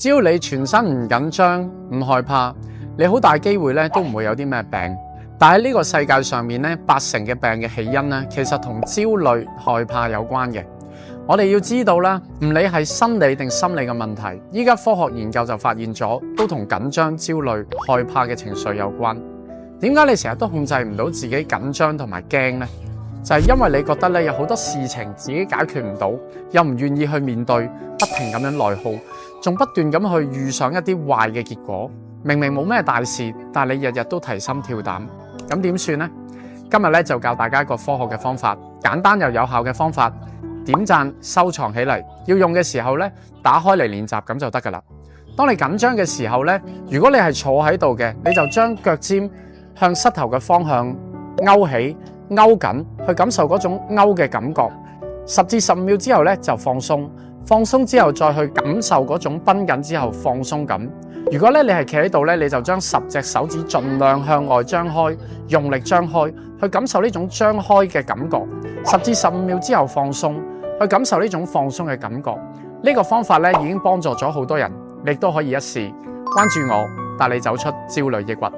只要你全身唔緊張、唔害怕，你好大機會咧都唔會有啲咩病。但喺呢個世界上面咧，80%嘅病嘅起因咧，其實同焦慮、害怕有關嘅。我哋要知道啦，唔理係生理定心理嘅問題，依家科學研究就發現咗，都同緊張、焦慮、害怕嘅情緒有關。點解你成日都控制唔到自己緊張同埋驚呢？就係因為你覺得咧有好多事情自己解決唔到，又唔願意去面對，不停咁樣內耗，仲不斷咁去遇上一啲壞嘅結果。明明冇咩大事，但係你日日都提心吊膽，咁點算呢？今日咧就教大家一個科學嘅方法，簡單又有效嘅方法，點讚收藏起嚟，要用嘅時候咧打開嚟練習咁就得噶啦。當你緊張嘅時候咧，如果你係坐喺度嘅，你就將腳尖向膝頭嘅方向勾起。勾緊，去感受嗰種勾嘅感覺，10至15秒之後咧就放鬆，放鬆之後再去感受嗰種繃緊之後放鬆感。如果咧你係企喺度咧，你就將10隻手指盡量向外張開，用力張開，去感受呢種張開嘅感覺。10至15秒之後放鬆，去感受呢種放鬆嘅感覺。呢個方法咧已經幫助咗好多人，你亦都可以一試。關注我，帶你走出焦慮抑鬱。